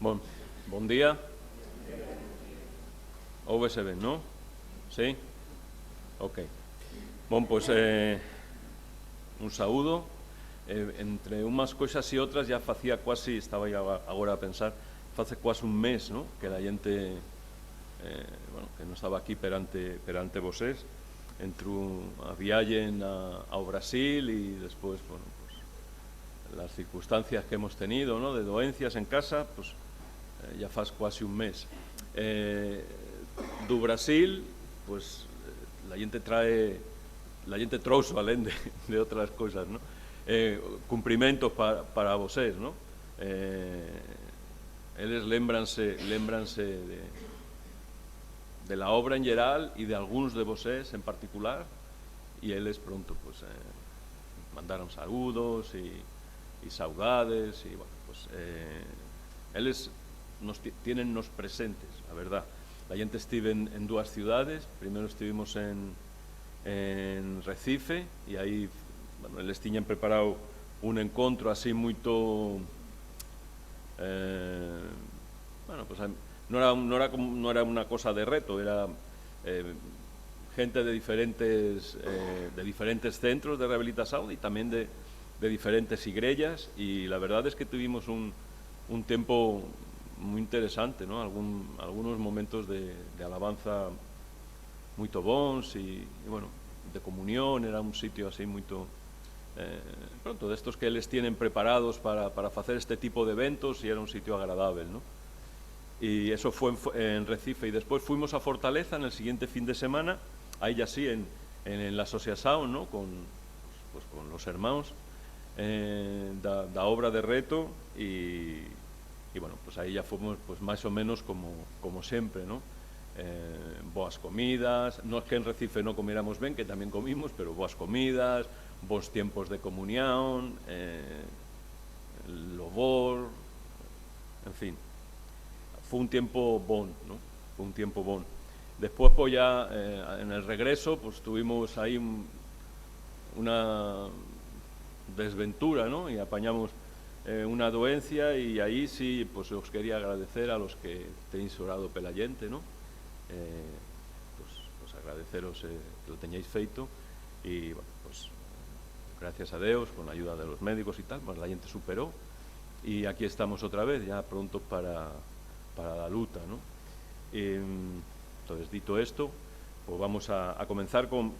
Buen día. Ouve se ben, non? Sí? Ok. Pues un saúdo. Entre unhas cousas e outras ya facía quasi, estaba agora a pensar, face quasi un mes, ¿no? Que la xente, que non estaba aquí perante vosés, entre a vialle ao Brasil e despois, pues, las circunstancias que hemos tenido, ¿no? De doencias en casa, pues ya faz quasi un mes. Do Brasil, pues la xente trouxo alén de outras cousas, ¿no? Cumprimentos para vosés, ¿no? Eles lémbranse de la obra en geral e de algúns de vosés en particular, e eles pronto pues mandaron saludos e saudades e bueno, pues eles tienen nos presentes, a verdad. La xente estive en dúas ciudades. Primeiro estivemos en Recife e aí, bueno, eles tiñan preparado un encontro así moito pues non era unha cosa de reto, era gente de diferentes centros de rehabilitación e tamén de diferentes igrellas, e la verdad es que tuvimos un tempo moi interesante, ¿no? Algunos momentos de alabanza moito bons e bueno, de comunión. Era un sitio así moito pronto, destos que eles tienen preparados para facer este tipo de eventos, e era un sitio agradable, ¿no? Y eso fue en Recife, y después fuimos a Fortaleza en el siguiente fin de semana, ahí ya sí, en la asociación, ¿no? Con los hermanos da obra de reto, y bueno, pues ahí ya fuimos pues más o menos como siempre, ¿no? Boas comidas, no es que en Recife no comiéramos ben, que también comimos, pero boas comidas, bons tiempos de comunión, louvor, en fin. Fue un tiempo bon, ¿no? Fue un tiempo bon. Después, pues ya en el regreso, pues tuvimos ahí una desventura, ¿no? Y apañamos una doencia, y ahí sí, pues os quería agradecer a los que tenéis orado pela xente, ¿no? Pues agradeceros que lo teñáis feito, y bueno, pues gracias a Deus, con la ayuda de los médicos y tal, pues la gente superó, y aquí estamos otra vez, ya pronto para la luta, ¿no? Entonces, dito esto, pues vamos a comenzar con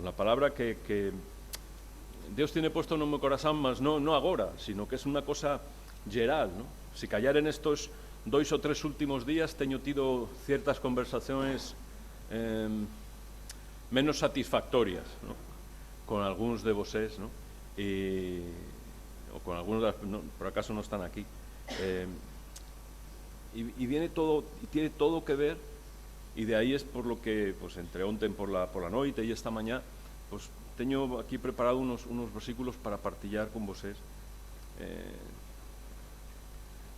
la palabra que Dios tiene puesto no meu corazón, mas no agora, sino que es una cosa geral, ¿no? Si callar en estos 2 o 3 últimos días teño tido ciertas conversaciones menos satisfactorias, ¿no? Con algúns de vosés, ¿no? O con algunos, por acaso no están aquí, y viene todo, y tiene todo que ver, y de ahí es por lo que, pues entre onten por la noite y esta mañá, pues teño aquí preparado unos versículos para partillar con vosés,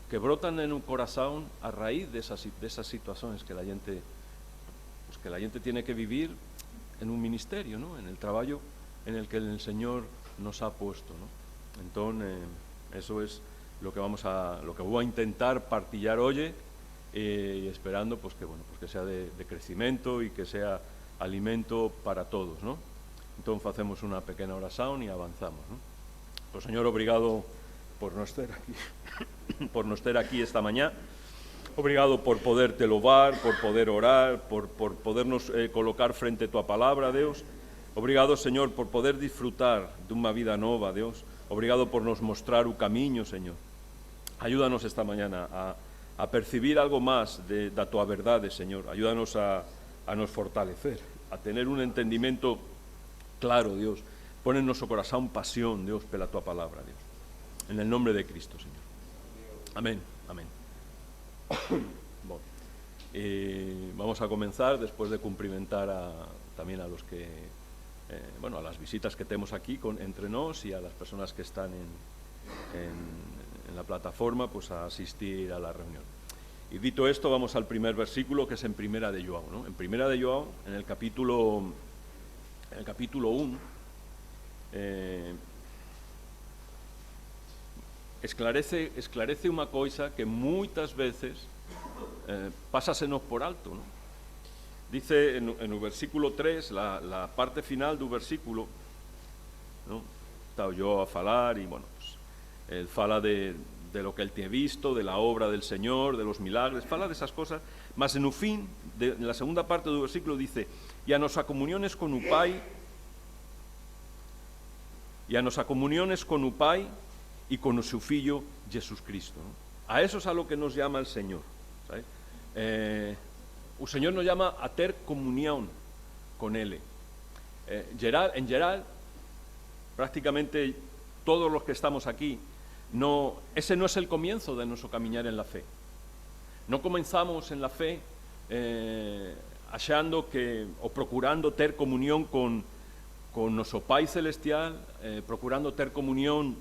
que brotan en un corazón a raíz de esas situaciones que la gente tiene que vivir en un ministerio, ¿no? En el trabajo en el que el Señor nos ha puesto, ¿no? Entonces, eso es lo que voy a intentar partillar hoy, y esperando pues que sea de crecimiento y que sea alimento para todos, ¿no? Entonces hacemos una pequeña oración y avanzamos, ¿no? Pues Señor, obrigado por no estar aquí esta mañana. Obrigado por poderte louvar, por poder orar, por podernos colocar frente a tu palabra, Deus. Obrigado, Señor, por poder disfrutar de una vida nova, Deus. Obrigado por nos mostrar o camiño, Señor. Ayúdanos esta mañana a percibir algo más de tu verdade, Señor. Ayúdanos a nos fortalecer, a tener un entendimiento claro, Dios. Pon en nuestro corazón pasión, Dios, pela tu palabra, Dios. En el nombre de Cristo, Señor. Amén, amén. Bueno, vamos a comenzar después de cumplimentar también a los que, a las visitas que tenemos aquí entre nos, y a las personas que están en la plataforma, pues a asistir a la reunión. Y dito esto, vamos al primer versículo, que es en Primera de João, ¿no? En Primera de João, en el capítulo 1, esclarece unha coisa que moitas veces pásasenos por alto, ¿no? Dice en el versículo 3, la parte final do versículo, ¿no? Estaba yo a falar y, bueno, pues, él fala de lo que él tiene visto, de la obra del Señor, de los milagres, fala de esas cosas, mas en el fin, en la segunda parte del versículo dice, y a nosa comuniones con o Pai, y con o seu Fillo Jesús Cristo, ¿no? A eso es a lo que nos llama el Señor, ¿sabes? O Señor nos llama a ter comunión con Él. En general, prácticamente todos los que estamos aquí, ese no es el comienzo de nuestro caminar en la fe. No comenzamos en la fe achando o procurando ter comunión con nuestro Pai Celestial, procurando ter comunión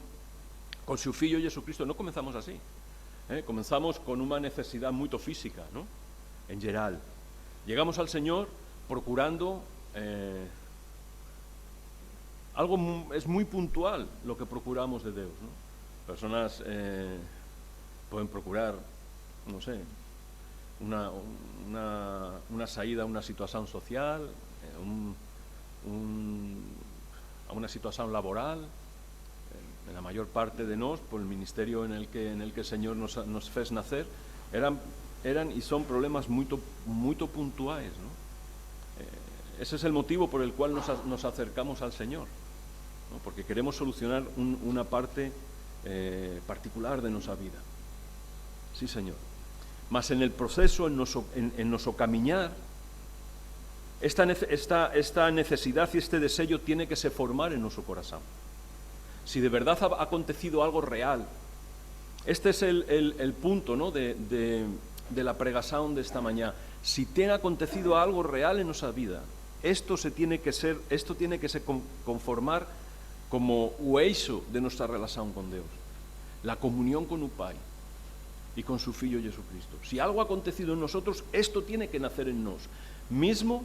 con su Fillo Jesucristo. No comenzamos así. Comenzamos con una necesidad muy física, ¿no? En general. Llegamos al Señor procurando algo es muy puntual lo que procuramos de Dios, ¿no? Personas pueden procurar, no sé, una saída a una situación social, a una situación laboral. En la mayor parte de nos, por el ministerio en el que el Señor nos fez nacer, eran y son problemas muy puntuales, ¿no? Ese es el motivo por el cual nos acercamos al Señor, ¿no? Porque queremos solucionar una parte particular de nuestra vida. Sí, Señor. Mas en el proceso, en nuestro caminar, esta necesidad y este deseo tiene que se formar en nuestro corazón. Si de verdad ha acontecido algo real, este es el punto, ¿no? de la pregación de esta mañana. Si tiene acontecido algo real en nuestra vida, esto tiene que se conformar como o eixo de nuestra relación con Dios, la comunión con el Pai y con su Filho Jesucristo. Si algo ha acontecido en nosotros, esto tiene que nacer en nos, mismo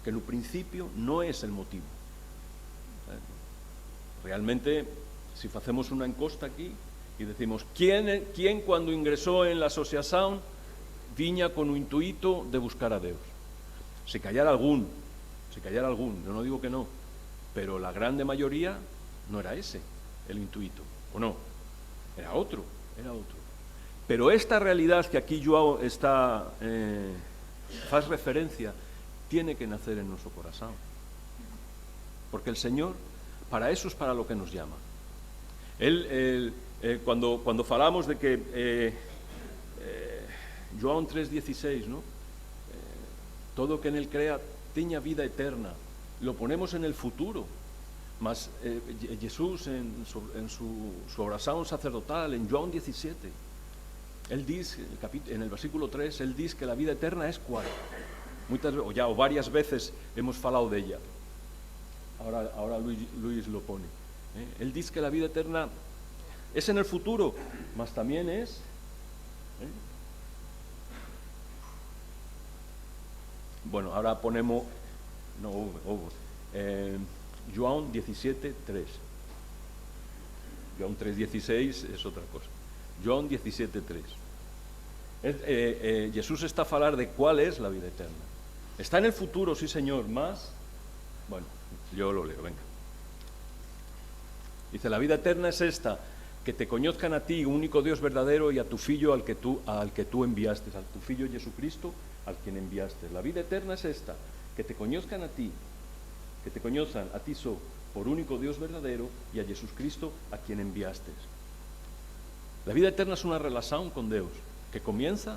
que en un principio no es el motivo. Realmente, si hacemos una encuesta aquí y decimos ¿quién cuando ingresó en la asociación viña con un intuito de buscar a Dios? Se callara algún, yo no digo que no, pero la grande mayoría no era ese el intuito, ¿o no? Era otro. Pero esta realidad que aquí Joao hace referencia, tiene que nacer en nuestro corazón. Porque el Señor, para eso es para lo que nos llama. Cuando falamos de que João 3:16, ¿no? Todo que en él crea tiña vida eterna, lo ponemos en el futuro. Mas Jesús en su oración sacerdotal, en João 17, él dice, en el versículo 3, él dice que la vida eterna es cuál. O varias veces hemos falado de ella. Ahora Luis lo pone. Él dice que la vida eterna es en el futuro, mas también es... Bueno, ahora ponemos... João 17:3. João 3:16 es otra cosa. João 17:3. Jesús está a falar de cuál es la vida eterna. Está en el futuro, sí, Señor, más... Bueno, yo lo leo, venga. Dice, la vida eterna es esta, que te conozcan a ti, único Dios verdadero, y a tu Filho al que tú enviaste, a tu Filho Jesucristo, al quien enviaste. La vida eterna es esta, que te conozcan a ti, que te conozcan a ti por único Dios verdadero, y a Jesucristo a quien enviaste. La vida eterna es una relación con Dios, que comienza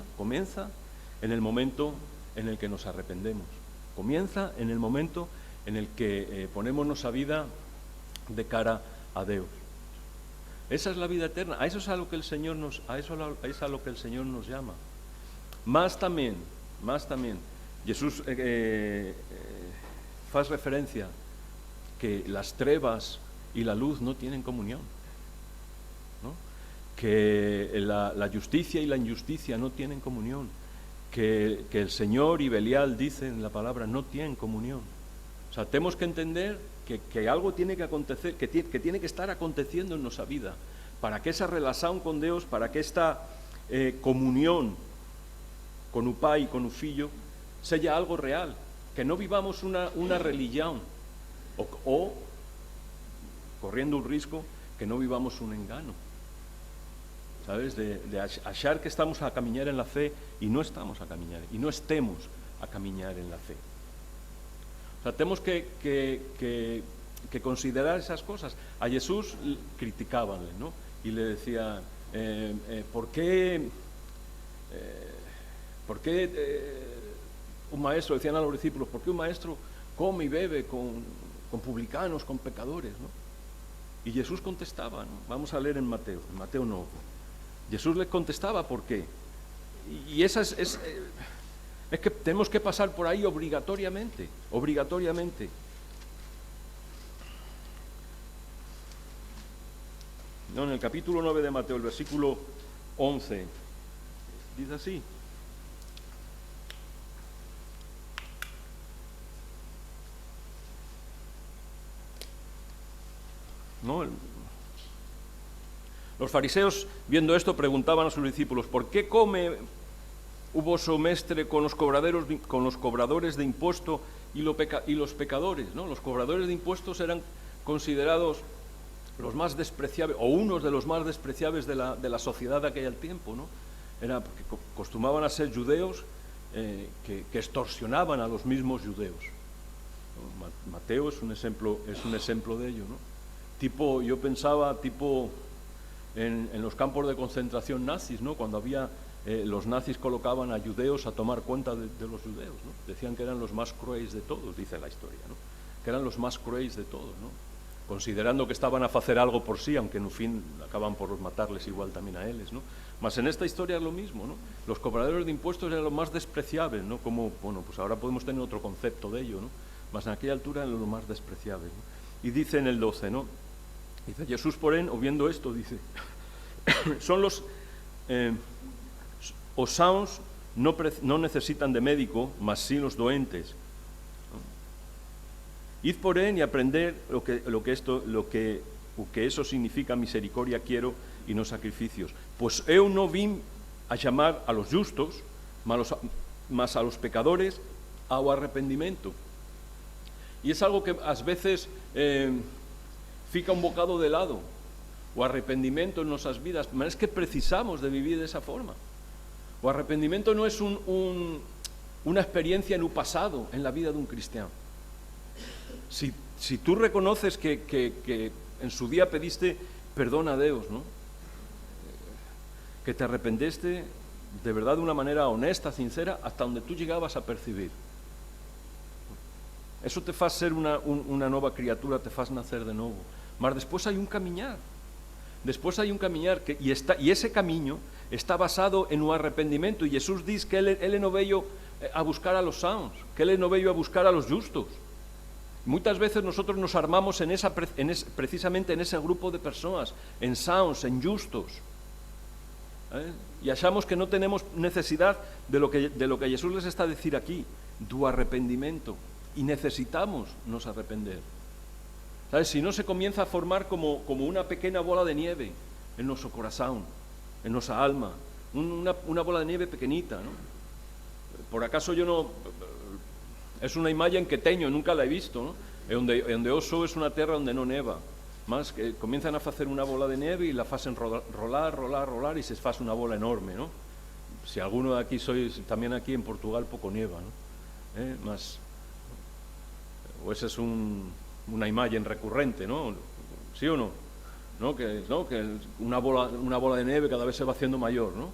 en el momento en el que nos arrependemos. Comienza en el momento en el que ponemos nuestra vida de cara a Dios. Esa es la vida eterna. A eso es a lo que el Señor nos llama. Más también, Jesús hace referencia que las trevas y la luz no tienen comunión, ¿no? Que la justicia y la injusticia no tienen comunión, que el Señor y Belial dicen la palabra no tienen comunión. O sea, tenemos que entender que algo tiene que acontecer, que tiene que estar aconteciendo en nuestra vida para que esa relación con Dios, para que esta comunión con o Pai e con o Fillo sea algo real, que no vivamos una religión o corriendo un riesgo que no vivamos un engano, ¿sabes? De achar que estamos a camiñar en la fe y no estamos a camiñar, y no estemos a camiñar en la fe. O sea, tenemos que considerar esas cosas. A Jesús criticábanle, ¿no? Y le decían, ¿por qué un maestro, decían a los discípulos, ¿por qué un maestro come y bebe con publicanos, con pecadores, ¿no? Y Jesús contestaba, ¿no? Vamos a leer en Mateo 9. Jesús les contestaba por qué. Y esa es que tenemos que pasar por ahí obligatoriamente. No, en el capítulo 9 de Mateo, el versículo 11, dice así. ¿No? Los fariseos, viendo esto, preguntaban a sus discípulos, ¿por qué come vuestro mestre con los cobradores de impuesto y los pecadores? ¿No? Los cobradores de impuestos eran considerados los más despreciables, o unos de los más despreciables de la sociedad de aquel tiempo, ¿no? Era porque acostumaban a ser judeos que extorsionaban a los mismos judeos, ¿no? Mateo es un ejemplo de ello, ¿no? Yo pensaba en los campos de concentración nazis, ¿no? Cuando había los nazis colocaban a judeos a tomar cuenta de los judeos, ¿no? Decían que eran los más crueles de todos, dice la historia, ¿no? Que eran los más crueles de todos, ¿no? Considerando que estaban a hacer algo por sí, aunque en un fin acaban por matarles igual también a ellos, ¿no? Mas en esta historia es lo mismo, ¿no? Los cobradores de impuestos eran los más despreciables, ¿no? Como, bueno, pues ahora podemos tener otro concepto de ello, ¿no? Mas en aquella altura eran los más despreciables, ¿no? Y dice en el 12, ¿no? Dice, Jesús, porén, o viendo esto, dice, son los sanos no necesitan de médico, mas sí los doentes. Id, porén, y aprender lo que eso significa misericordia quiero y no sacrificios. Pues eu no vim a llamar a los justos, mas a los pecadores ao arrepentimiento. Y es algo que a veces fica un bocado de lado, o arrepentimiento en nuestras vidas, pero es que precisamos de vivir de esa forma. O arrepentimiento no es una experiencia en un pasado, en la vida de un cristiano. Si tú reconoces que en su día pediste perdón a Dios, ¿no? Que te arrepentiste de verdad de una manera honesta, sincera, hasta donde tú llegabas a percibir. Eso te hace ser una nueva criatura, te hace nacer de nuevo. Mas después hay un caminar. Y ese camino está basado en un arrepentimiento. Y Jesús dice que él no veio a buscar a los sanos, que él no veio a buscar a los justos. Muchas veces nosotros nos armamos precisamente en ese grupo de personas, en sanos, en justos. Y achamos que no tenemos necesidad de lo que Jesús les está a decir aquí, do arrepentimiento. Y necesitamos nos arrepender. ¿Sabes? Si no, se comienza a formar como una pequeña bola de nieve en nuestro corazón, en nuestra alma, una bola de nieve pequeñita, ¿no? Por acaso yo no... Es una imagen que teño, nunca la he visto, ¿no? Donde oso es una tierra donde no neva. Más que comienzan a hacer una bola de nieve y la hacen rolar y se hace una bola enorme, ¿no? Si alguno de aquí también aquí en Portugal poco nieva, ¿no? O esa es una imagen recurrente, ¿no? ¿Sí o no? Que una bola de nieve cada vez se va haciendo mayor, ¿no?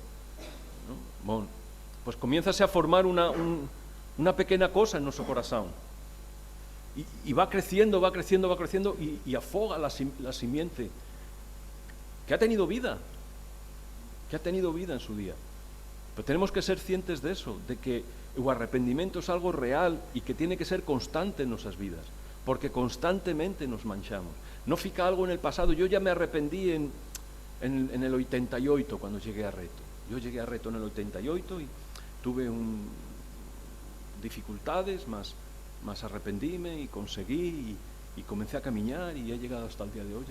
Bueno, pues comienza a formar una pequeña cosa en nuestro corazón y va creciendo y afoga la simiente que ha tenido vida en su día. Pero tenemos que ser conscientes de eso, de que el arrepentimiento es algo real y que tiene que ser constante en nuestras vidas, porque constantemente nos manchamos. No fica algo en el pasado. Yo ya me arrepentí en el 88 cuando llegué a Reto. Yo llegué a Reto en el 88 y tuve dificultades, más arrepentíme y conseguí y comencé a caminar y he llegado hasta el día de hoy.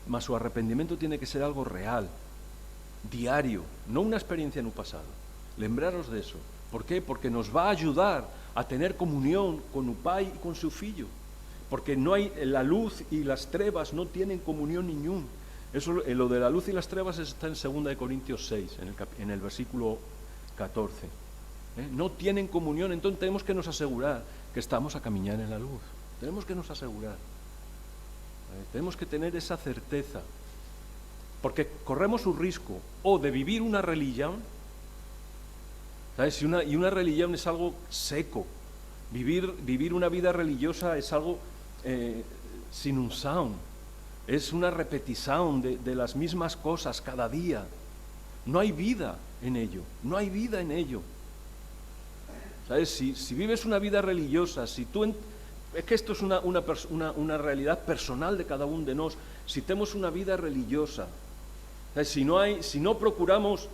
mas su arrepentimiento tiene que ser algo real, diario, no una experiencia en un pasado. Lembraros de eso. ¿Por qué? Porque nos va a ayudar a tener comunión con el Pai y con su Filho. Porque no hay, la luz y las trevas no tienen comunión ningún. Eso, lo de la luz y las trevas está en 2 Corintios 6, en el versículo 14. No tienen comunión, entonces tenemos que nos asegurar que estamos a caminar en la luz. Tenemos que nos asegurar. Tenemos que tener esa certeza. Porque corremos un riesgo o de vivir una religión, ¿sabes? Y una religión es algo seco. Vivir una vida religiosa es algo sin un sound. Es una repetición de las mismas cosas cada día. No hay vida en ello. No hay vida en ello. ¿Sabes? Si vives una vida religiosa, es que esto es una realidad personal de cada uno de nosotros. Si tenemos una vida religiosa, ¿sabes? Si no procuramos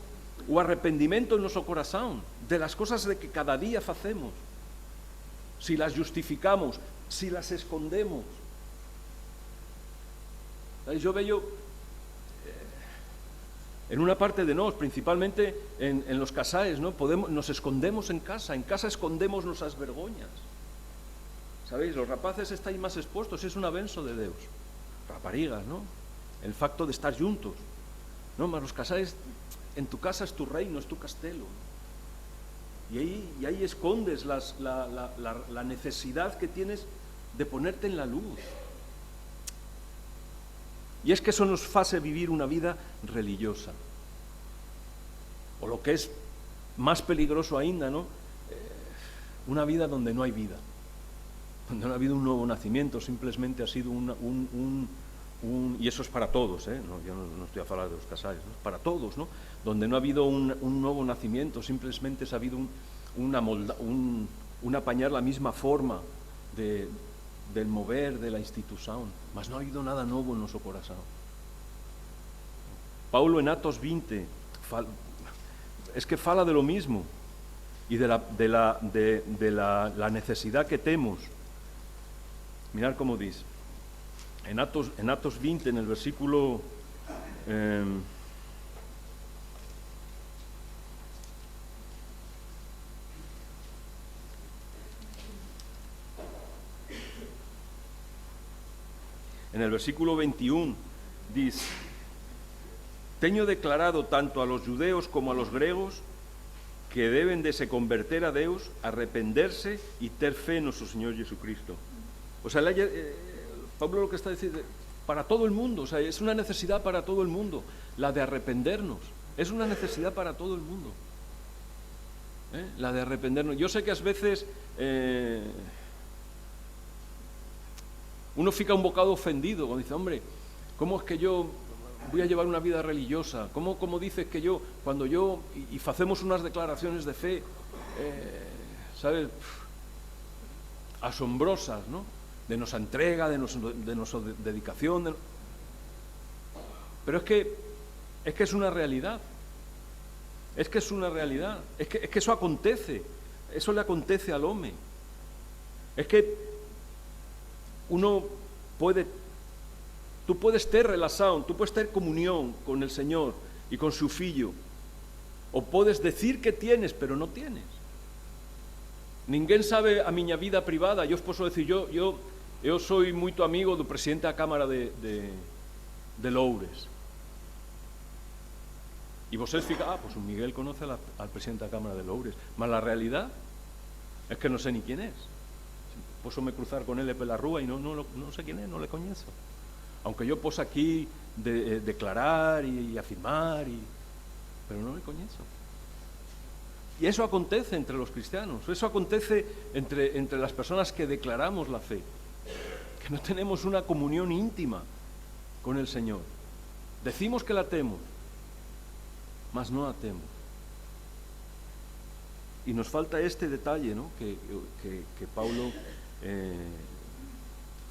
o arrepentimiento en nuestro corazón de las cosas de que cada día hacemos, si las justificamos, si las escondemos. ¿Sabes? Yo veo en una parte de nosotros, principalmente en los casais, ¿no? Nos escondemos en casa escondemos nuestras vergoñas. ¿Sabéis? Los rapaces estáis más expuestos, es un abenzo de Deus. Raparigas, ¿no? El facto de estar juntos. No, mas los casais, en tu casa es tu reino, es tu castelo. Y ahí escondes la necesidad que tienes de ponerte en la luz. Y es que eso nos hace vivir una vida religiosa. O lo que es más peligroso ainda, ¿no? Una vida donde no hay vida. Donde no ha habido un nuevo nacimiento, simplemente ha sido y eso es para todos, no, yo no estoy a hablar de los casais, ¿no? Para todos, ¿no? Donde no ha habido un nuevo nacimiento, simplemente ha habido un apañar la misma forma del mover de la institución, mas no ha habido nada nuevo en nuestro corazón. Paulo en Atos 20 es que fala de lo mismo y de la necesidad que tenemos. Mirad cómo dice en Atos 20, en el versículo en el versículo 21 dice: teño declarado tanto a los judeos como a los griegos que deben de se converter a Deus, arrependerse y ter fe en nuestro Señor Jesucristo. O sea, Pablo lo que está diciendo, para todo el mundo, o sea, es una necesidad para todo el mundo, la de arrependernos, es una necesidad para todo el mundo, la de arrependernos. Yo sé que a veces uno fica un bocado ofendido cuando dice, hombre, ¿cómo es que yo voy a llevar una vida religiosa? ¿Cómo dices que yo, cuando yo, y hacemos unas declaraciones de fe, ¿sabes? Asombrosas, ¿no? De nuestra entrega, de nuestra dedicación. Pero es que es una realidad. Es que es una realidad. Es que eso acontece. Eso le acontece al hombre. Es que tú puedes tener relación, tú puedes tener comunión con el Señor y con su Filho. O puedes decir que tienes, pero no tienes. Ninguén sabe a miña vida privada. Yo os posso decir, eu soy muito amigo do presidente da Cámara de Loures. Y vosotros fijan, pues un Miguel conoce al presidente de la Cámara de Loures. Mas la realidad es que no sé ni quién es. Pósome cruzar con él por la rúa y no sé quién es, no le conozco. Aunque yo posa aquí declarar y afirmar, pero no le conozco. Y eso acontece entre los cristianos, eso acontece entre las personas que declaramos la fe, que no tenemos una comunión íntima con el Señor. Decimos que la tenemos, mas no la tenemos. Y nos falta este detalle, ¿no? que Paulo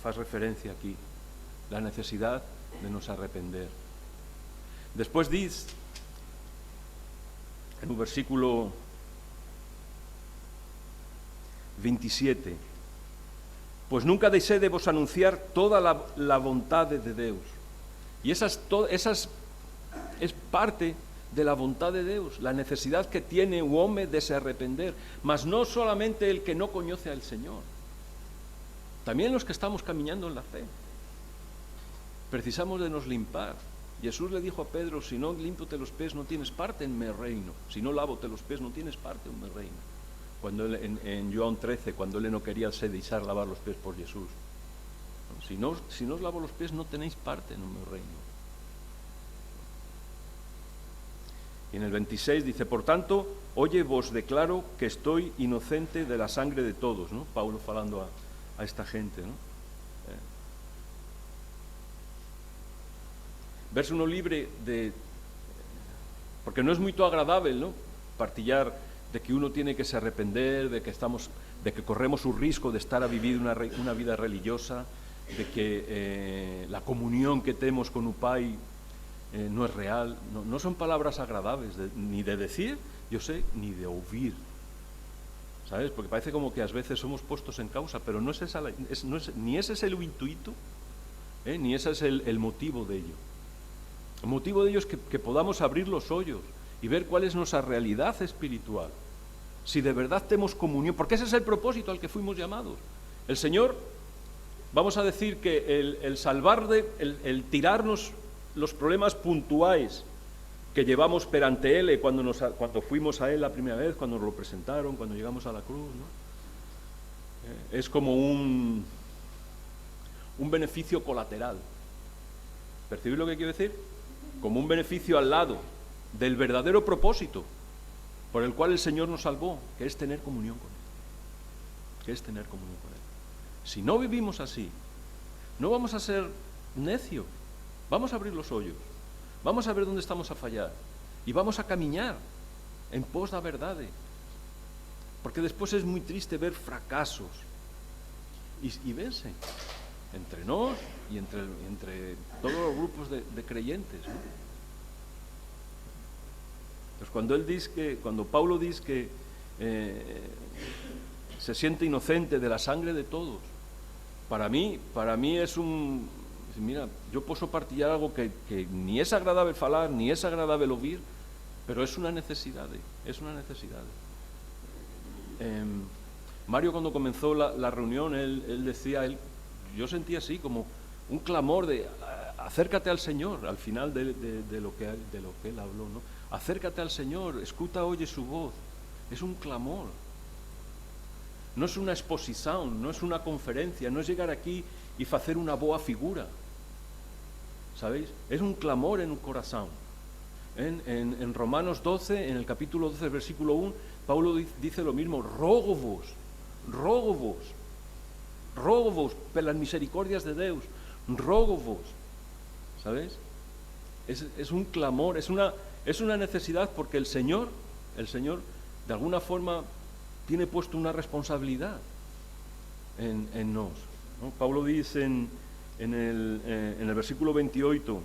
hace referencia aquí, la necesidad de nos arrepender. Después dice, en un versículo 27, pues nunca deixé de vos anunciar toda la voluntad de Deus. Y esa es parte de la voluntad de Dios, la necesidad que tiene un hombre de se arrepender, mas no solamente el que no conoce al Señor, también los que estamos caminando en la fe. Precisamos de nos limpar. Jesús le dijo a Pedro, si no límpote los pies no tienes parte en mi reino, si no lávote los pies no tienes parte en mi reino. Cuando él, en Juan 13, cuando él no quería sedizar lavar los pies por Jesús, si no os lavo los pies no tenéis parte en mi reino. Y en el 26 dice, por tanto, oye, vos declaro que estoy inocente de la sangre de todos, ¿no? Pablo falando a esta gente, ¿no? Verse uno libre de... Porque no es muy agradable, ¿no? Partillar de que uno tiene que se arrepender, de que corremos un riesgo de estar a vivir una vida religiosa, de que la comunión que tenemos con Upai no es real. No son palabras agradables, ni de decir, yo sé, ni de oír. ¿Sabes? Porque parece como que a veces somos puestos en causa, pero no es esa, ni ese es el intuito, ni ese es el motivo de ello. El motivo de ello es que podamos abrir los ojos y ver cuál es nuestra realidad espiritual. Si de verdad tenemos comunión, porque ese es el propósito al que fuimos llamados. El Señor, vamos a decir que el salvar, el tirarnos los problemas puntuales que llevamos perante Él cuando fuimos a Él la primera vez, cuando nos lo presentaron, cuando llegamos a la cruz, ¿no? Es como un beneficio colateral. ¿Percibís lo que quiero decir? Como un beneficio al lado del verdadero propósito por el cual el Señor nos salvó, que es tener comunión con Él. Que es tener comunión con Él. Si no vivimos así, no vamos a ser necios, vamos a abrir los ojos, vamos a ver dónde estamos a fallar y vamos a caminar en pos de la verdad. Porque después es muy triste ver fracasos y verse entre nos y entre todos los grupos de creyentes, ¿no? Pues cuando Pablo dice que se siente inocente de la sangre de todos, para mí es mira, yo puedo partillar algo que ni es agradable falar, ni es agradable oír, pero es una necesidad, Mario, cuando comenzó la reunión, él decía, yo sentía así como un clamor de acércate al Señor, al final de lo que él habló, ¿no? Acércate al Señor, escucha, oye su voz. Es un clamor. No es una exposición, no es una conferencia, no es llegar aquí y hacer una boa figura. ¿Sabéis? Es un clamor en un corazón. En Romanos 12, en el capítulo 12, versículo 1, Pablo dice lo mismo, rogo vos, por las misericordias de Dios, rogo vos. ¿Sabéis? Es un clamor, es una necesidad, porque el Señor, de alguna forma, tiene puesto una responsabilidad en nos, ¿no? Pablo dice en el versículo 28,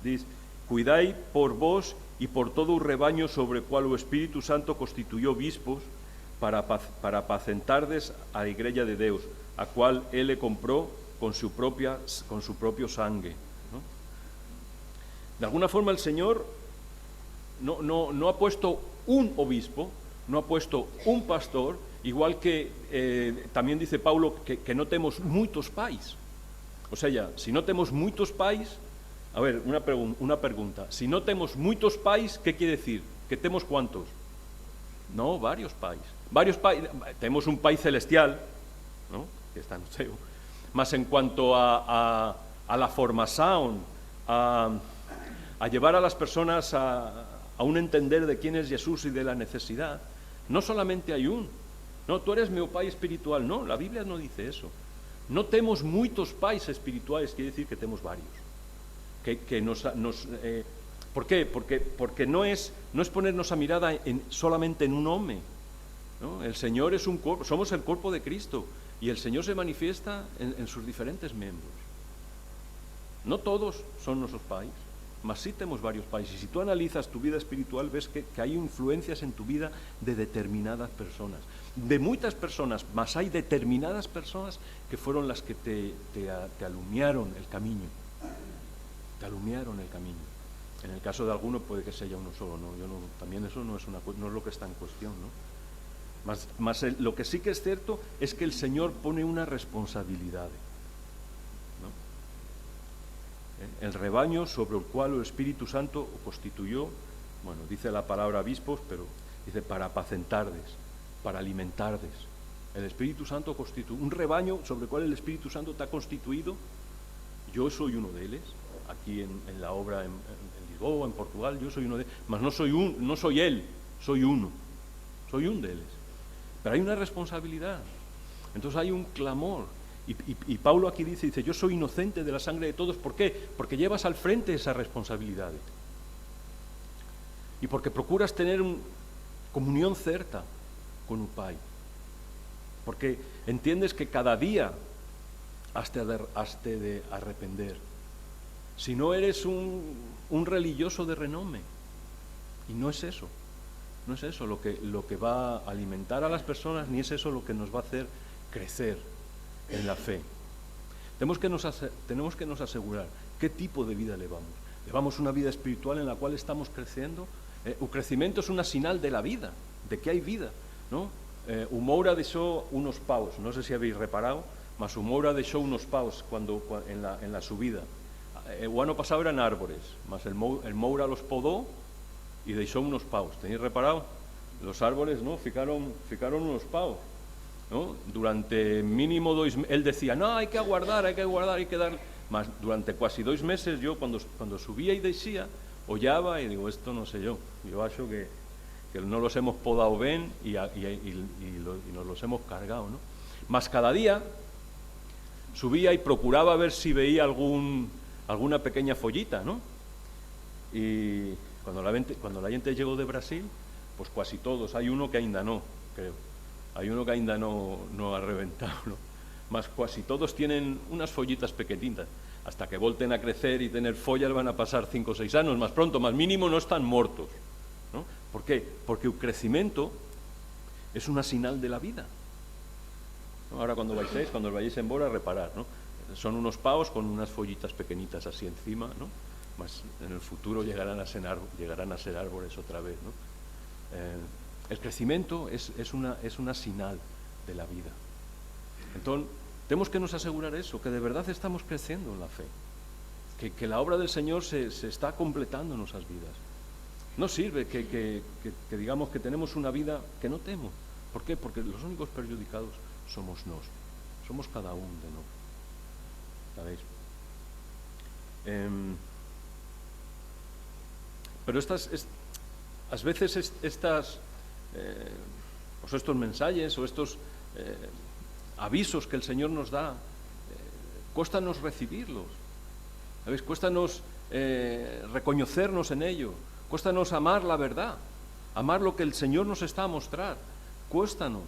dice, cuidáis por vos y por todo un rebaño sobre el cual el Espíritu Santo constituyó obispos para apacentardes a la iglesia de Dios, a cual Él le compró con su propio sangre, ¿no? De alguna forma el Señor no ha puesto un obispo, no ha puesto un pastor, igual que también dice Pablo que no tenemos muchos pais. O sea, si no tenemos muchos pais, a ver, una pregunta, si no tenemos muchos pais, ¿qué quiere decir? ¿Que tenemos cuántos? No, varios pais. Tenemos un país celestial, ¿no? Que está en el cielo. Más en cuanto a la formación, a llevar a las personas a un entender de quién es Jesús y de la necesidad, no solamente hay un, no, tú eres mi pai espiritual, no, la Biblia no dice eso. No tenemos muchos pais espirituales, quiere decir que tenemos varios. ¿Por qué? Porque no es ponernos a mirada solamente en un hombre, ¿no? El Señor es un cuerpo, somos el cuerpo de Cristo, y el Señor se manifiesta en sus diferentes miembros. No todos son nuestros pais, mas sí tenemos varios países. Si tú analizas tu vida espiritual, ves que hay influencias en tu vida de determinadas personas. De muchas personas, mas hay determinadas personas que fueron las que te alumiaron el camino. Te alumiaron el camino. En el caso de algunos puede que sea uno solo, ¿no? También eso no es lo que está en cuestión, ¿no? Lo que sí que es cierto es que el Señor pone una responsabilidad, ¿no? El rebaño sobre el cual el Espíritu Santo constituyó, bueno, dice la palabra obispos, pero dice para apacentardes, para alimentardes. El Espíritu Santo constituye un rebaño sobre el cual el Espíritu Santo te ha constituido. Yo soy uno de ellos, aquí en la obra en Lisboa, en Portugal, yo soy uno de ellos, mas no soy él, soy uno, soy un de ellos. Pero hay una responsabilidad, entonces hay un clamor, y Pablo aquí dice, yo soy inocente de la sangre de todos. ¿Por qué? Porque llevas al frente esa responsabilidad, y porque procuras tener comunión certa con un Pai, porque entiendes que cada día has de arrepender, si no eres un religioso de renombre, y no es eso. No es eso lo que va a alimentar a las personas, ni es eso lo que nos va a hacer crecer en la fe. Tenemos que nos asegurar qué tipo de vida llevamos. ¿Llevamos una vida espiritual en la cual estamos creciendo? El crecimiento es una señal de la vida, de que hay vida, ¿no? Moura dejó unos paus, no sé si habéis reparado, mas Moura dejó unos paus en la subida. El año pasado eran árboles, mas el Moura los podó y dejó unos paus. ¿Tenéis reparado? Los árboles, ¿no? Ficaron unos paus, ¿no? Durante mínimo 2 meses, él decía, no, hay que aguardar, hay que dar. Mas durante casi 2 meses yo, cuando subía y decía, hollaba y digo, esto no sé yo acho que no los hemos podado bien y nos los hemos cargado, ¿no? Mas cada día subía y procuraba ver si veía alguna pequeña follita, ¿no? Y cuando la gente llegó de Brasil, pues casi todos, hay uno que ainda no, creo, hay uno que ainda no ha reventado, ¿no? Mas casi todos tienen unas follitas pequeñitas, hasta que volten a crecer y tener follas van a pasar 5 o 6 años, más pronto, más mínimo no están muertos, ¿no? ¿Por qué? Porque el crecimiento es una señal de la vida, ¿no? Ahora cuando vayáis en Bora, reparar, ¿no? Son unos paos con unas follitas pequeñitas así encima, ¿no? Mas en el futuro llegarán a ser árboles otra vez, ¿no? El crecimiento es una señal de la vida. Entonces, tenemos que nos asegurar eso, que de verdad estamos creciendo en la fe, que la obra del Señor se está completando en nuestras vidas. No sirve que digamos que tenemos una vida que no tenemos. ¿Por qué? Porque los únicos perjudicados somos nos, somos cada uno de nos. ¿Sabéis? Pero a veces pues estos mensajes o estos avisos que el Señor nos da, cuéstanos recibirlos, ¿sabéis? Cuéstanos reconocernos en ello, cuéstanos amar la verdad, amar lo que el Señor nos está a mostrar, cuéstanos,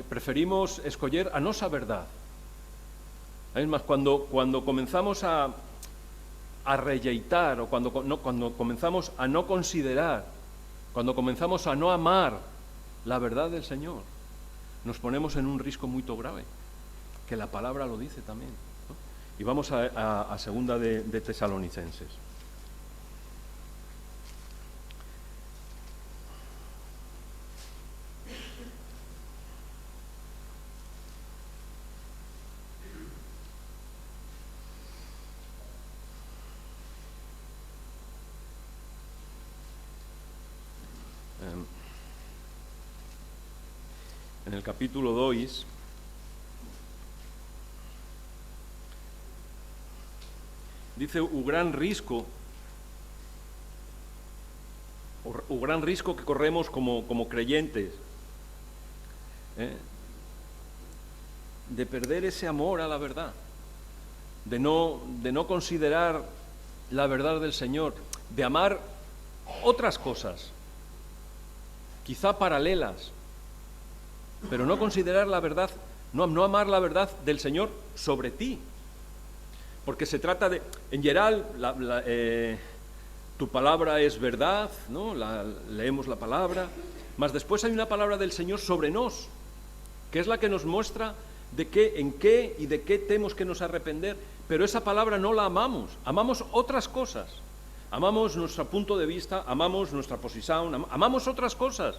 preferimos escoger a nosa verdad. Es más, cuando comenzamos a rejeitar, o cuando comenzamos a no considerar, cuando comenzamos a no amar la verdad del Señor, nos ponemos en un riesgo muy grave, que la palabra lo dice también, ¿no? Y vamos a segunda de Tesalonicenses. En el capítulo 2 dice o gran risco que corremos como creyentes, de perder ese amor a la verdad, de no considerar la verdad del Señor, de amar otras cosas, quizá paralelas, pero no considerar la verdad, no amar la verdad del Señor sobre ti. Porque se trata de, en general, tu palabra es verdad, ¿no? Leemos la palabra, mas después hay una palabra del Señor sobre nos, que es la que nos muestra en qué y de qué tenemos que nos arrepender, pero esa palabra no la amamos, amamos otras cosas, amamos nuestro punto de vista, amamos nuestra posición, amamos otras cosas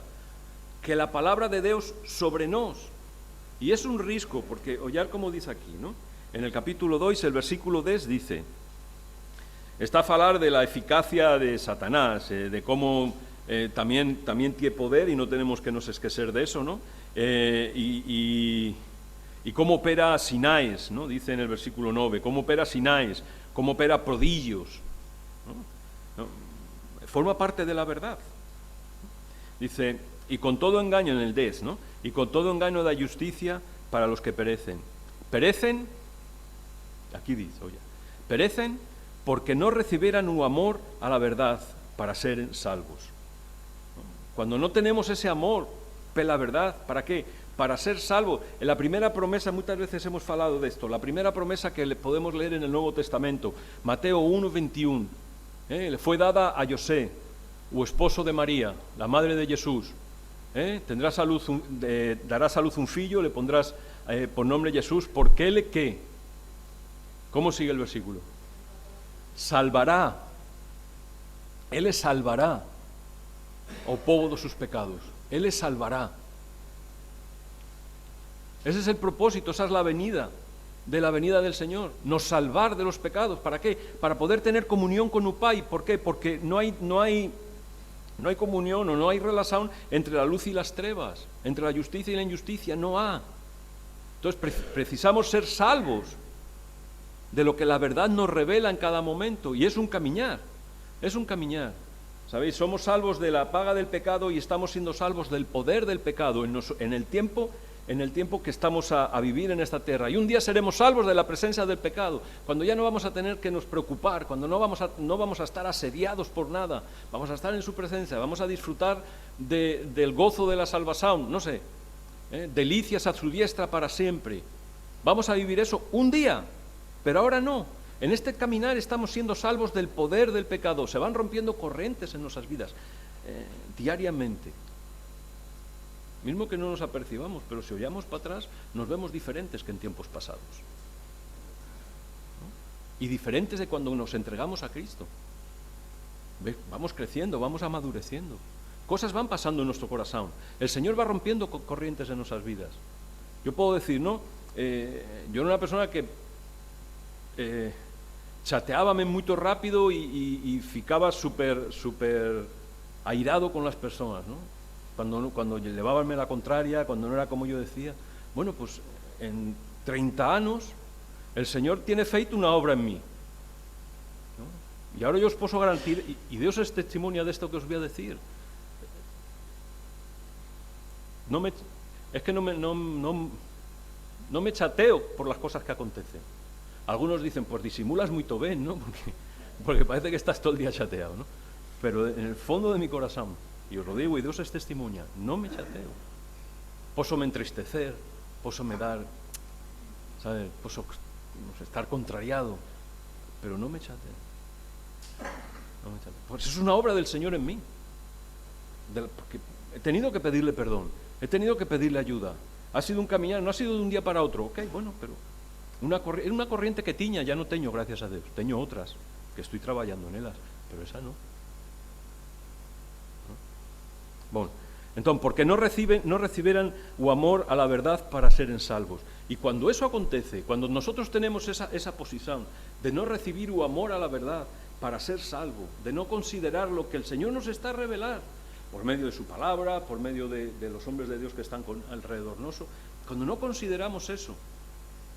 que la palabra de Dios sobre nos. Y es un riesgo, porque oyar como dice aquí, ¿no? En el capítulo 2, el versículo 10 dice, está a falar de la eficacia de Satanás, de cómo también tiene poder y no tenemos que nos esquecer de eso, ¿no? Y cómo opera Sinaes, ¿no? Dice en el versículo 9, cómo opera Sinaes, cómo opera prodigios, ¿no? Forma parte de la verdad. Dice, y con todo engaño en el 10, ¿no? Y con todo engaño da justicia para los que perecen. Perecen, aquí dice, oye, perecen porque no recibieran un amor a la verdad para ser salvos. Cuando no tenemos ese amor por la verdad, ¿para qué? Para ser salvos. En la primera promesa, muchas veces hemos hablado de esto, la primera promesa que podemos leer en el Nuevo Testamento, Mateo 1:21, le fue dada a José, o esposo de María, la madre de Jesús. Tendrás darás a luz un fillo, le pondrás por nombre Jesús, porque él ¿qué? ¿Cómo sigue el versículo? Salvará, él les salvará ao povo de sus pecados, él les salvará. Ese es el propósito, esa es la venida del Señor, nos salvar de los pecados. ¿Para qué? Para poder tener comunión con Upai. ¿Por qué? Porque no hay comunión o no hay relación entre la luz y las trevas, entre la justicia y la injusticia, no hay. Entonces precisamos ser salvos de lo que la verdad nos revela en cada momento, y es un caminar, ¿sabéis? Somos salvos de la paga del pecado y estamos siendo salvos del poder del pecado en el tiempo que estamos a vivir en esta tierra, y un día seremos salvos de la presencia del pecado, cuando ya no vamos a tener que nos preocupar, cuando no vamos a estar asediados por nada, vamos a estar en su presencia, vamos a disfrutar del gozo de la salvación, no sé, delicias a su diestra para siempre. Vamos a vivir eso un día, pero ahora no. En este caminar estamos siendo salvos del poder del pecado, se van rompiendo corrientes en nuestras vidas diariamente. Mismo que no nos apercibamos, pero si oyamos para atrás, nos vemos diferentes que en tiempos pasados, ¿no? Y diferentes de cuando nos entregamos a Cristo. Vamos creciendo, vamos amadureciendo. Cosas van pasando en nuestro corazón. El Señor va rompiendo corrientes en nuestras vidas. Yo puedo decir, ¿no? Yo era una persona que chateábame muy rápido y ficaba súper airado con las personas, ¿no? Cuando llevábanme la contraria, cuando no era como yo decía. Bueno, pues en 30 años el Señor tiene feito una obra en mí, ¿no? Y ahora yo os puedo garantir, y Dios es testimonio de esto que os voy a decir. No me chateo por las cosas que acontecen. Algunos dicen, pues disimulas muy bien, ¿no? Porque parece que estás todo el día chateado, ¿no? Pero en el fondo de mi corazón, y os lo digo, y Dios es testimonio, no me chateo. Poso me entristecer, poso me dar, ¿sabes? Poso estar contrariado, pero no me chateo. Pues es una obra del Señor en mí. Porque he tenido que pedirle perdón, he tenido que pedirle ayuda. Ha sido un caminar, no ha sido de un día para otro. Ok, bueno, pero era una corriente que tiña, ya no tengo, gracias a Dios. Tengo otras, que estoy trabajando en ellas, pero esa no. Bueno, entonces, porque no recibieran o amor a la verdad para ser salvos. Y cuando eso acontece, cuando nosotros tenemos esa posición de no recibir o amor a la verdad para ser salvo, de no considerar lo que el Señor nos está a revelar, por medio de su palabra, por medio de los hombres de Dios que están alrededor nuestro, cuando no consideramos eso,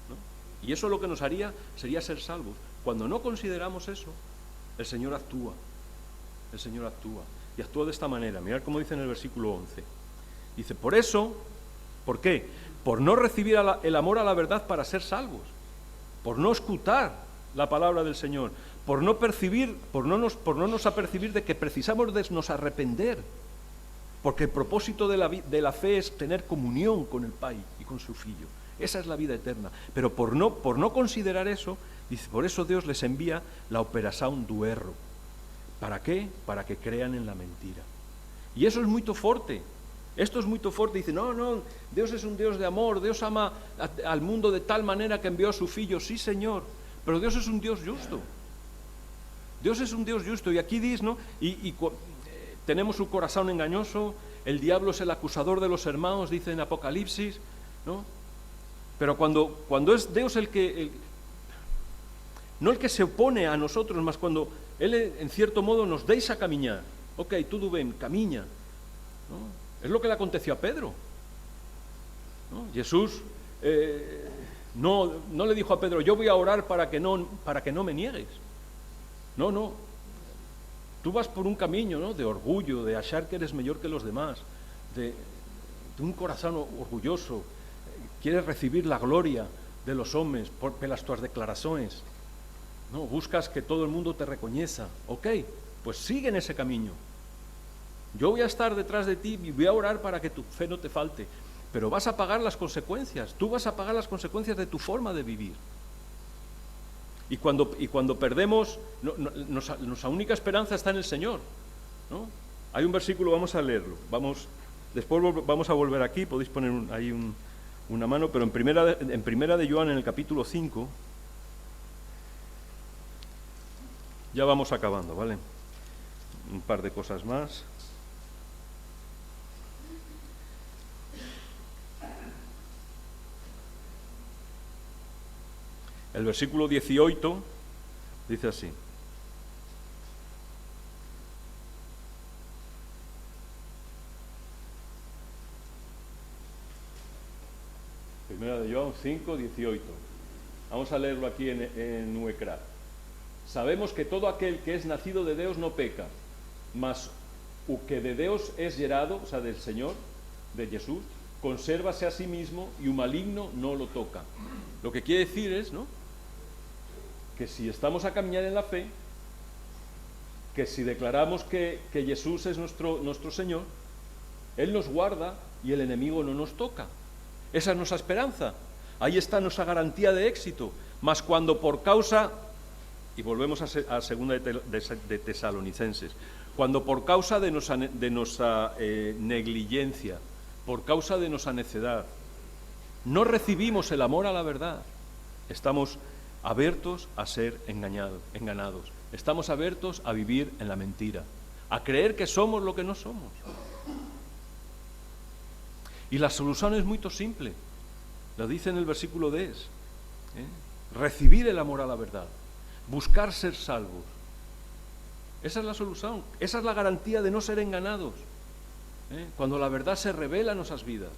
¿no? Y eso lo que nos haría sería ser salvos. Cuando no consideramos eso, el Señor actúa. Y actúa de esta manera. Mirad cómo dice en el versículo 11. Dice, por eso, ¿por qué? Por no recibir el amor a la verdad para ser salvos, por no escuchar la palabra del Señor, por no nos apercibir de que precisamos de nos arrepender, porque el propósito de la fe es tener comunión con el Pai y con su Filho. Esa es la vida eterna. Pero por no considerar eso, dice, por eso Dios les envía la operación do erro, Para qué? Para que crean en la mentira. Y eso es muy fuerte. Esto es muy fuerte. Dice, no, Dios es un Dios de amor, Dios ama al mundo de tal manera que envió a su Filho. Sí, Señor, pero Dios es un Dios justo. Dios es un Dios justo. Y aquí dice, ¿no? Tenemos un corazón engañoso, el diablo es el acusador de los hermanos, dice en Apocalipsis, ¿no? Pero cuando es Dios no el que se opone a nosotros, más cuando Él en cierto modo nos deja caminar. Ok, todo bien, camina, ¿no? Es lo que le aconteció a Pedro, ¿no? Jesús no le dijo a Pedro, yo voy a orar para que no me niegues. No. Tú vas por un camino, ¿no?, de orgullo, de achar que eres mejor que los demás, de un corazón orgulloso. Quieres recibir la gloria de los hombres por las tuas declaraciones. No, buscas que todo el mundo te reconozca. Ok, pues sigue en ese camino. Yo voy a estar detrás de ti y voy a orar para que tu fe no te falte. Pero vas a pagar las consecuencias. Tú vas a pagar las consecuencias de tu forma de vivir. Y cuando perdemos, nuestra única esperanza está en el Señor, ¿no? Hay un versículo, vamos a leerlo. Después vamos a volver aquí, podéis poner ahí una mano, pero en primera de Joan, en el capítulo 5, ya vamos acabando, ¿vale? Un par de cosas más. El versículo 18 dice así. Primera de Joan 5, 18. Vamos a leerlo aquí en Nuecra. Sabemos que todo aquel que es nacido de Dios no peca, mas o que de Dios es gerado, o sea, del Señor, de Jesús, consérvase a sí mismo y un maligno no lo toca. Lo que quiere decir es, ¿no?, que si estamos a caminar en la fe, que si declaramos que Jesús es nuestro Señor, Él nos guarda y el enemigo no nos toca. Esa es nuestra esperanza. Ahí está nuestra garantía de éxito. Mas cuando por causa, y volvemos a segunda de Tesalonicenses, cuando por causa de nuestra negligencia, por causa de nuestra necedad, no recibimos el amor a la verdad, estamos abiertos a ser enganados. Estamos abiertos a vivir en la mentira, a creer que somos lo que no somos. Y la solución es muy simple. Lo dice en el versículo 10. Recibir el amor a la verdad, buscar ser salvos. Esa es la solución, esa es la garantía de no ser engañados. Cuando la verdad se revela en nuestras vidas,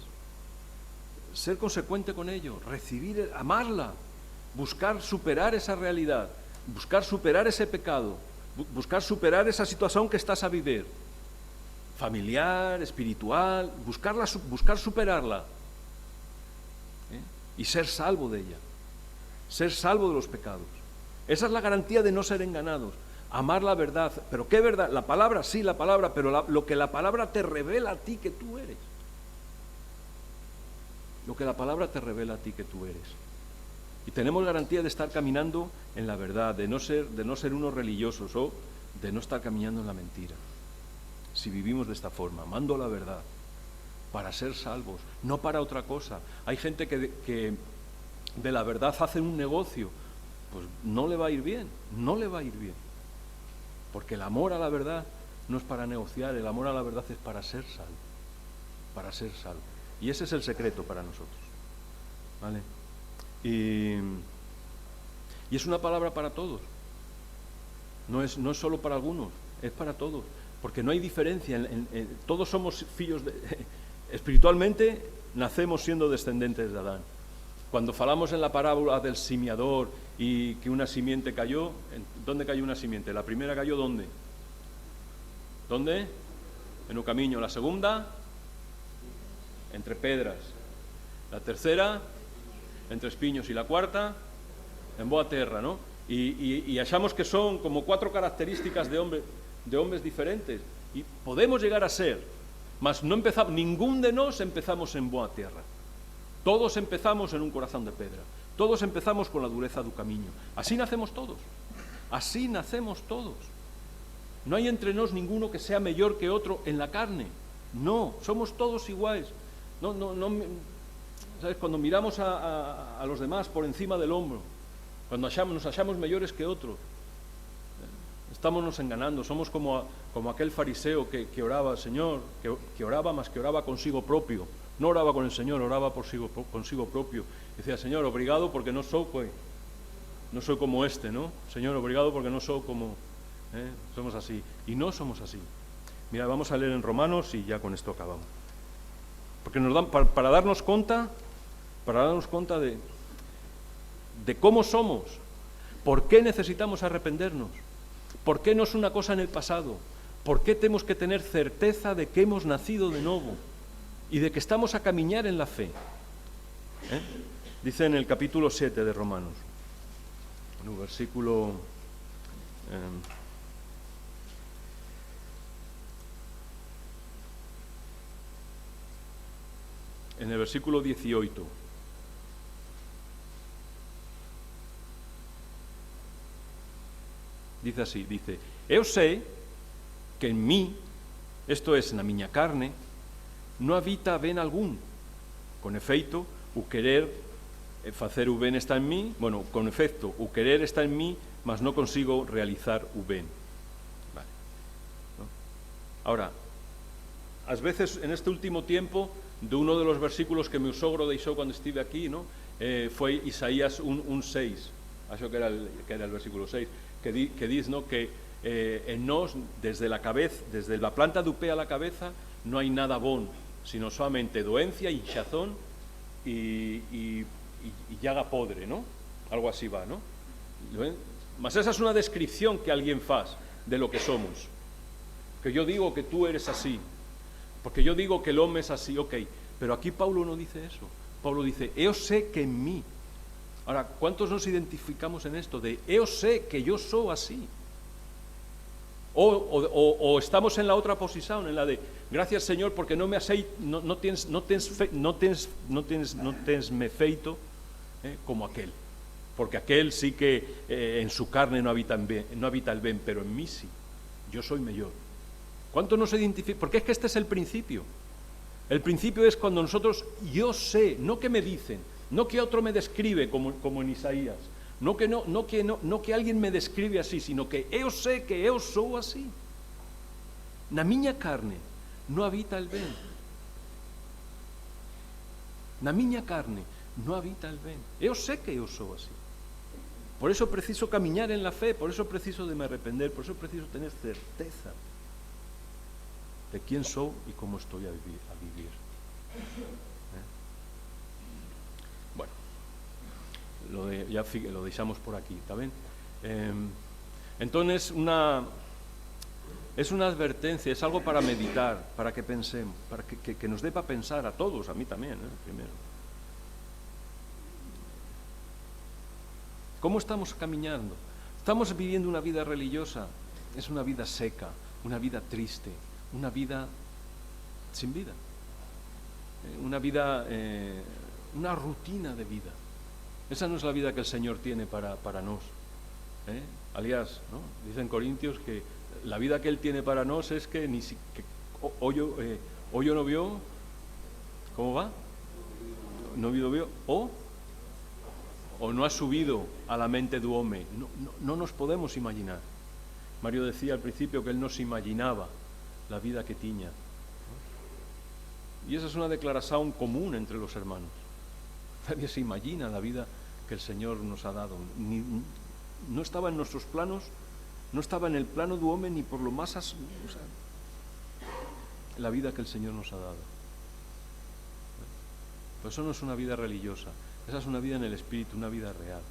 ser consecuente con ello, amarla, buscar superar esa realidad, buscar superar ese pecado, buscar superar esa situación que estás a vivir, familiar, espiritual, buscar superarla, y ser salvo de ella, ser salvo de los pecados. Esa es la garantía de no ser engañados, amar la verdad. ¿Pero qué verdad? La palabra, sí, la palabra, pero lo que la palabra te revela a ti que tú eres. Lo que la palabra te revela a ti que tú eres. Y tenemos garantía de estar caminando en la verdad, de no ser unos religiosos o de no estar caminando en la mentira. Si vivimos de esta forma, amando la verdad, para ser salvos, no para otra cosa. Hay gente que de la verdad hace un negocio, pues no le va a ir bien, Porque el amor a la verdad no es para negociar, el amor a la verdad es para ser salvo. Y ese es el secreto para nosotros, ¿vale? Y es una palabra para todos. No es solo para algunos, es para todos. Porque no hay diferencia. Todos somos hijos espiritualmente nacemos siendo descendientes de Adán. Cuando falamos en la parábola del simiador y que una simiente cayó, ¿dónde cayó una simiente? La primera cayó ¿dónde? ¿Dónde? En un camino. La segunda, entre pedras. La tercera, entre espiños. Y la cuarta, en boa tierra, ¿no? Y achamos que son como 4 características de hombres diferentes. Y podemos llegar a ser, mas no empezamos, ningún de nos empezamos en boa tierra. Todos empezamos en un corazón de pedra. Todos empezamos con la dureza do camiño. Así nacemos todos. No hay entre nos ninguno que sea mayor que otro en la carne. No, somos todos iguales. ¿Sabes? Cuando miramos a los demás por encima del hombro, cuando nos hallamos mayores que otros, estamos enganando. Somos como aquel fariseo que oraba al Señor, que oraba más que oraba consigo propio. No oraba con el Señor, oraba consigo propio. Decía, Señor, obrigado porque no soy como este, ¿no? Señor, obrigado porque no soy como... somos así. Y no somos así. Mira, vamos a leer en Romanos y ya con esto acabamos. Porque nos dan para darnos cuenta de cómo somos, por qué necesitamos arrepentirnos, por qué no es una cosa en el pasado, por qué tenemos que tener certeza de que hemos nacido de nuevo y de que estamos a caminar en la fe. Dice en el capítulo 7 de Romanos, en el versículo... en el versículo 18. Dice así, eu sé que en mí, esto es, na miña carne, no habita ben algún. Con efeito, o querer facer o ben está en mí, con efecto, o querer está en mí, mas no consigo realizar o ben. Vale. ¿No? Ahora, ás veces, en este último tiempo, de uno de los versículos que meu sogro deixou cuando estive aquí, ¿no? Foi Isaías 1:6, acho que era el versículo 6, que dice, ¿no? Que en nos, desde la planta do pé a la cabeza, no hay nada bon, sino solamente doencia, hinchazón y llaga podre, ¿no? Algo así va, ¿no? Mas esa es una descripción que alguien faz de lo que somos. Que yo digo que tú eres así, porque yo digo que el hombre es así, ok, pero aquí Pablo no dice eso. Pablo dice, yo sé que en mí. Ahora, ¿cuántos nos identificamos en esto de yo sé que yo soy así? O estamos en la otra posición, en la de gracias Señor porque no tens me feito como aquel, porque aquel sí que en su carne no habita el bien, pero en mí sí, yo soy mejor. ¿Cuántos nos identificamos? Porque es que este es el principio. El principio es cuando nosotros, yo sé, no que me dicen, no que otro me describe como en Isaías, no que alguien me describe así, sino que yo sé que yo soy así. Na miña carne no habita el bien. Na miña carne no habita el bien. Yo sé que yo soy así. Por eso preciso caminar en la fe, por eso preciso de me arrepender, por eso preciso tener certeza de quién soy y cómo estoy a vivir. Bueno, lo dejamos por aquí, ¿está bien? Entonces, es una advertencia, es algo para meditar, para que pensemos, para que nos dé para pensar a todos, a mí también, primero. ¿Cómo estamos caminando? ¿Estamos viviendo una vida religiosa? Es una vida seca, una vida triste, una vida sin vida, una vida, una rutina de vida. Esa no es la vida que el Señor tiene para nos. Aliás, ¿no? Dicen Corintios que la vida que Él tiene para nos es que hoyo no vio, ¿cómo va? No vio, o no ha subido a la mente del hombre. No nos podemos imaginar. Mario decía al principio que él no se imaginaba la vida que tiña. Y esa es una declaración común entre los hermanos. Nadie se imagina la vida que el Señor nos ha dado. No estaba en nuestros planos, no estaba en el plano del hombre ni por lo más... la vida que el Señor nos ha dado. Pues eso no es una vida religiosa, esa es una vida en el Espíritu, una vida real.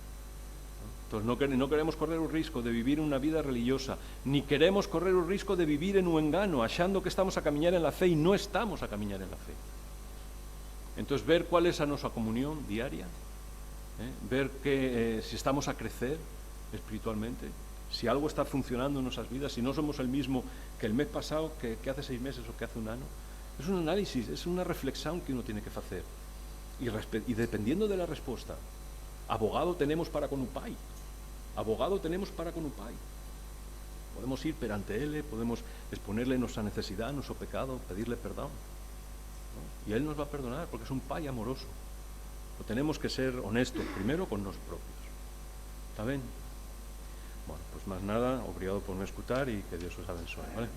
Entonces no queremos correr el riesgo de vivir una vida religiosa, ni queremos correr el riesgo de vivir en un engano, achando que estamos a caminar en la fe y no estamos a caminar en la fe. Entonces, ver cuál es nuestra comunión diaria, ver si estamos a crecer espiritualmente, si algo está funcionando en nuestras vidas, si no somos el mismo que el mes pasado, que hace 6 meses o que hace un año. Es un análisis, es una reflexión que uno tiene que hacer. Y dependiendo de la respuesta, abogado tenemos para con Upai. Abogado tenemos para con Upai. Podemos ir perante Él, podemos exponerle nuestra necesidad, nuestro pecado, pedirle perdón, ¿no? Y Él nos va a perdonar porque es un Pai amoroso. Pero tenemos que ser honestos primero con nos propios. ¿Está bien? Bueno, pues más nada, obrigado por me escuchar y que Dios os abençoe, ¿vale?